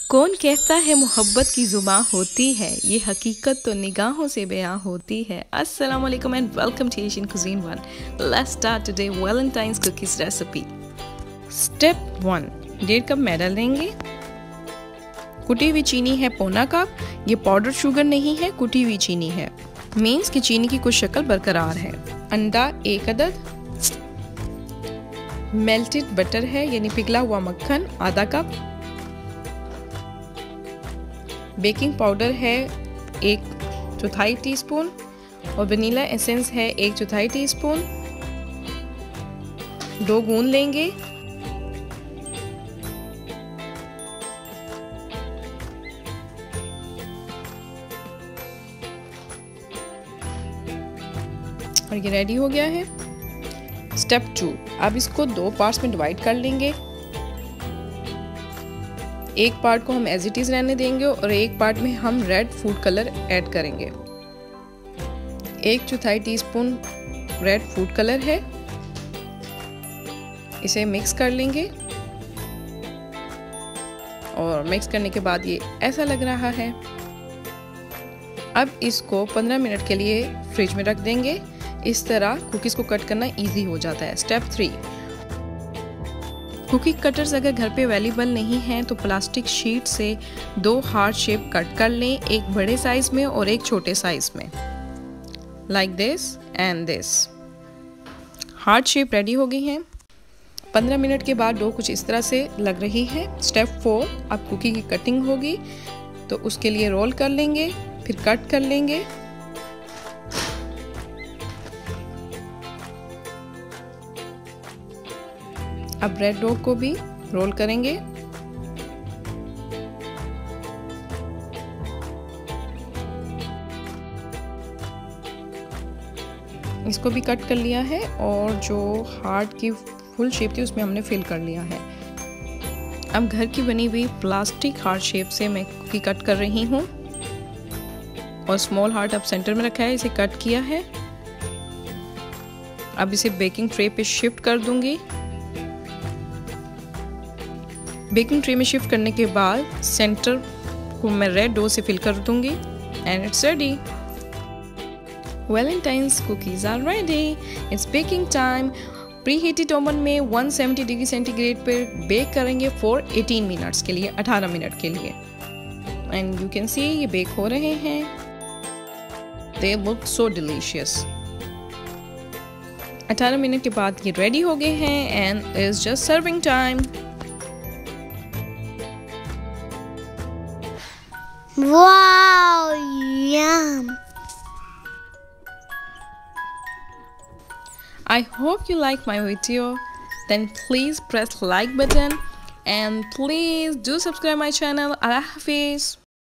कौन कहता है मोहब्बत की ज़ुबान होती है, ये हकीकत तो निगाहों से बयां होती है। अस्सलाम वालेकुम and welcome to Asian cuisine one. Let's start today Valentine's cookies recipe. Step 1, 1.5 cup maida लेंगे। कुटी हुई चीनी है पौना कप। ये पाउडर शुगर नहीं है, कुटी हुई चीनी है, मीन्स कि चीनी की कुछ शक्ल बरकरार है। अंडा 1 अदद। मेल्टेड बटर है यानी पिघला हुआ मक्खन आधा कप। बेकिंग पाउडर है 1/4 टीस्पून और वनीला एसेंस है 1/4 टीस्पून। डो गूंद लेंगे। और ये रेडी हो गया है। स्टेप 2, अब इसको 2 पार्ट्स में डिवाइड कर लेंगे। एक पार्ट को हम एज इट इज रहने देंगे और एक पार्ट में हम रेड फूड कलर ऐड करेंगे। 1/4 टीस्पून रेड फूड कलर है, इसे मिक्स कर लेंगे। और मिक्स करने के बाद ये ऐसा लग रहा है। अब इसको 15 मिनट के लिए फ्रिज में रख देंगे। इस तरह कुकीज़ को कट करना इजी हो जाता है। स्टेप 3, कुकी कटर्स अगर घर पे अवेलेबल नहीं हैं तो प्लास्टिक शीट से 2 हार्ट शेप कट कर लें, एक बड़े साइज में और एक छोटे साइज में, like this and this. Heart shape ready हो गई हैं। 15 मिनट के बाद डो कुछ इस तरह से लग रही है। स्टेप 4, अब कुकी की कटिंग होगी तो उसके लिए रोल कर लेंगे, फिर कट कर लेंगे। अब ब्रेड डो को भी रोल करेंगे। इसको भी कट कर लिया है और जो हार्ट की फुल शेप थी उसमें हमने फिल कर लिया है। अब घर की बनी हुई प्लास्टिक हार्ट शेप से मैं कुकी कट कर रही हूँ और स्मॉल हार्ट अब सेंटर में रखा है, इसे कट किया है। अब इसे बेकिंग ट्रे पे शिफ्ट कर दूंगी। बेकिंग ट्रे में शिफ्ट करने के बाद सेंटर को मैं रेड डो से फिल कर दूंगी and it's ready. Valentine's cookies are ready. It's baking time. Pre heated oven में 170 डिग्री सेंटीग्रेड पर बेक करेंगे फॉर 18 मिनट्स के लिए, 18 मिनट के लिए। एंड यू कैन सी ये बेक हो रहे हैं। They look so delicious. 18 minute के बाद ये रेडी हो गए हैं and it's just serving time. Wow, yum! I hope you like my video. Then please press like button and please do subscribe my channel. Allah Hafiz.